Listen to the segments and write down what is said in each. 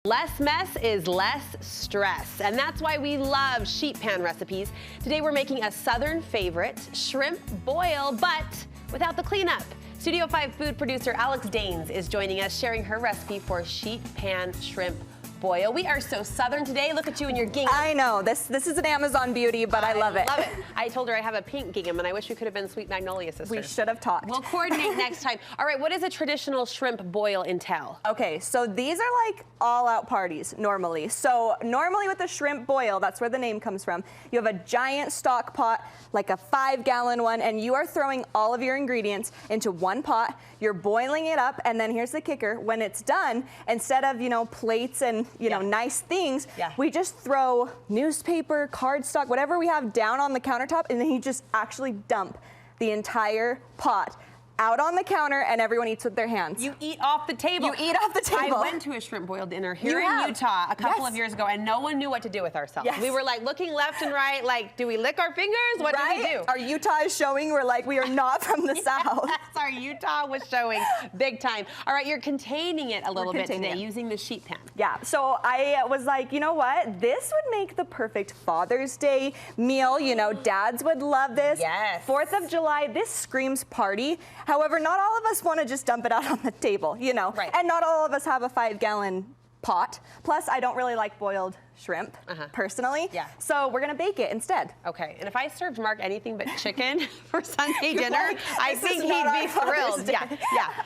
Less mess is less stress, and that's why we love sheet pan recipes. Today we're making a southern favorite, shrimp boil, but without the cleanup. Studio 5 food producer Alex Daynes is joining us, sharing her recipe for sheet pan shrimp boil. We are so southern today. Look at you in your gingham. I know, this is an Amazon beauty, but I love it. Love it. I told her I have a pink gingham, and I wish we could have been Sweet Magnolia sisters. We should have talked. We'll coordinate next time. All right, what does a traditional shrimp boil entail? Okay, so these are like all-out parties normally. So normally with the shrimp boil, that's where the name comes from, you have a giant stock pot, like a 5-gallon one, and you are throwing all of your ingredients into one pot. You're boiling it up, and then here's the kicker. When it's done, instead of, plates and, nice things, we just throw newspaper, cardstock, whatever we have down on the countertop, and then you just actually dump the entire pot out on the counter, and everyone eats with their hands. You eat off the table. You eat off the table. I went to a shrimp boil dinner here in Utah a couple of years ago, and no one knew what to do with ourselves. We were like looking left and right, like, do we lick our fingers? What do we do? Our Utah is showing. We're like, we are not from the South. Yes, our Utah was showing big time. All right, you're containing it a little bit today using the sheet pan. Yeah, so I was like, you know what? This would make the perfect Father's Day meal. Dads would love this. Yes. 4th of July, this screams party. However, not all of us want to just dump it out on the table, Right. And not all of us have a 5-gallon pot. Plus, I don't really like boiled shrimp, personally. Yeah. So we're gonna bake it instead. Okay, and if I served Mark anything but chicken for Sunday dinner, I think he'd be thrilled. Yeah.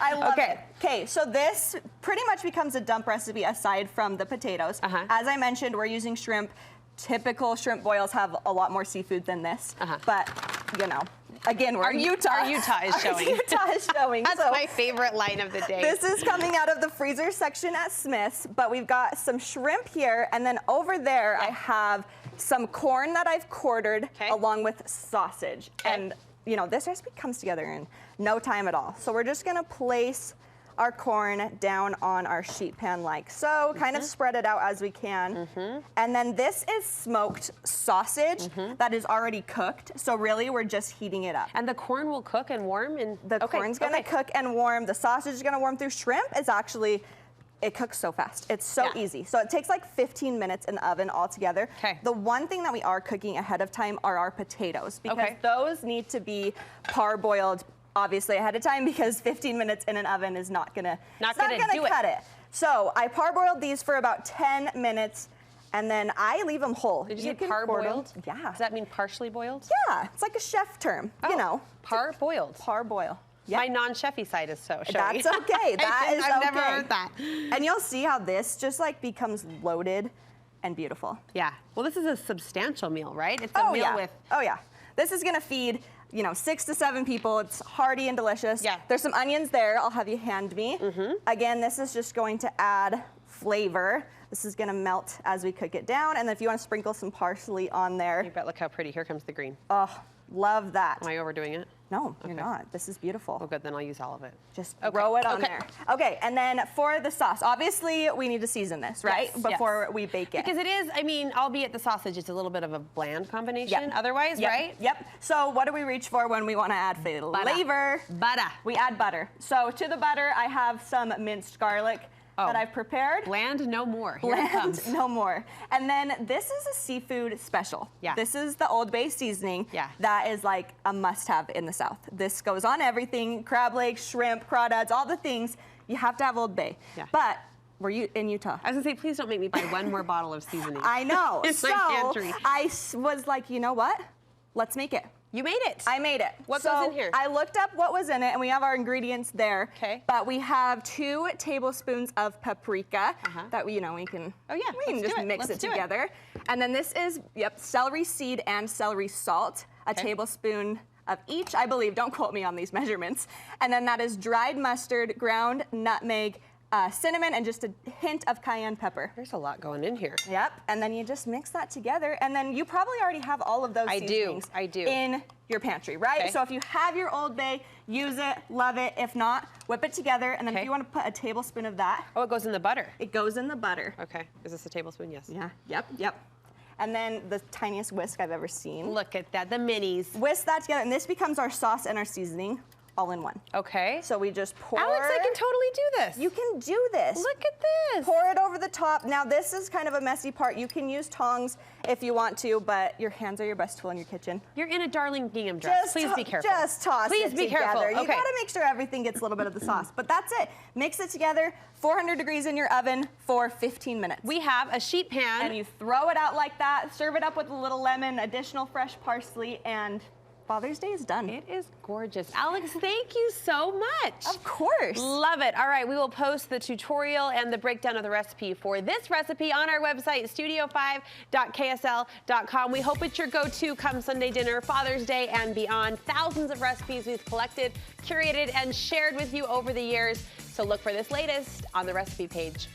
I love it. Okay, so this pretty much becomes a dump recipe aside from the potatoes. As I mentioned, we're using shrimp. Typical shrimp boils have a lot more seafood than this, but again, our Utah is showing. Utah is showing. That's my favorite line of the day. This is coming out of the freezer section at Smith's, but we've got some shrimp here, and then over there I have some corn that I've quartered along with sausage. And this recipe comes together in no time at all. So we're just gonna place our corn down on our sheet pan like so, kind of spread it out as we can. And then this is smoked sausage that is already cooked. So really we're just heating it up. And the corn will cook and warm? The corn's gonna cook and warm. The sausage is gonna warm through. Shrimp is actually, it cooks so fast. It's so easy. So it takes like 15 minutes in the oven altogether. The one thing that we are cooking ahead of time are our potatoes, because those need to be parboiled obviously ahead of time, because 15 minutes in an oven is not gonna cut it. So I parboiled these for about 10 minutes, and then I leave them whole. Did you say parboiled? Yeah. Does that mean partially boiled? Yeah, it's like a chef term, Parboiled. Parboil. My non-chefy side is so showing. That's okay. I've never heard that. And you'll see how this just like becomes loaded and beautiful. Yeah. Well, this is a substantial meal, right? It's a meal with. Oh yeah. This is gonna feed 6 to 7 people. It's hearty and delicious. Yeah. There's some onions there. I'll have you hand me. Again, this is just going to add flavor. This is gonna melt as we cook it down. And then if you want to sprinkle some parsley on there. You bet, look how pretty. Here comes the green. Oh, love that. Am I overdoing it? No, you're not. This is beautiful. Oh, good, then I'll use all of it. Just throw it on there. Okay, and then for the sauce, obviously we need to season this, right? Before we bake it. Because it is, albeit the sausage, it's a little bit of a bland combination otherwise, right? Yep. So what do we reach for when we want to add flavor? Butter. We add butter. So to the butter, I have some minced garlic that I've prepared. Bland no more. Here it comes. No more. And then this is a seafood special. Yeah. This is the Old Bay seasoning. Yeah. That is like a must-have in the South. This goes on everything: crab legs, shrimp, crawdads, all the things. You have to have Old Bay. Yeah. But we're in Utah. I was gonna say, please don't make me buy one more bottle of seasoning. I know. It's my pantry. I was like, you know what? Let's make it. You made it. I made it. What goes in here? I looked up what was in it, and we have our ingredients there. Okay. But we have 2 tablespoons of paprika that we can. Oh yeah. We can just mix it together. And then this is celery seed and celery salt, a tablespoon of each, I believe. Don't quote me on these measurements. And then that is dried mustard, ground nutmeg, cinnamon, and just a hint of cayenne pepper. There's a lot going in here. Yep, and then you just mix that together, and then you probably already have all of those seasonings in your pantry, right? So if you have your Old Bay, use it, love it. If not, whip it together, and then if you want to put a tablespoon of that. Oh, it goes in the butter. It goes in the butter. Okay, is this a tablespoon? Yes. Yeah, yep. And then the tiniest whisk I've ever seen. Look at that, the minis. Whisk that together, and this becomes our sauce and our seasoning. all in one. Okay. So we just pour. Alex, I can totally do this. You can do this. Look at this. Pour it over the top. Now this is kind of a messy part. You can use tongs if you want to, but your hands are your best tool in your kitchen. You're in a darling gingham dress. Please be careful. Just toss Please it be together. careful. You Okay. gotta make sure everything gets a little bit of the sauce, but that's it. Mix it together, 400 degrees in your oven for 15 minutes. We have a sheet pan. And you throw it out like that, serve it up with a little lemon, additional fresh parsley, and Father's Day is done. It is gorgeous. Alex, thank you so much. Of course. Love it. All right, we will post the tutorial and the breakdown of the recipe for this recipe on our website, studio5.ksl.com. We hope it's your go-to come Sunday dinner, Father's Day, and beyond. Thousands of recipes we've collected, curated, and shared with you over the years. So look for this latest on the recipe page.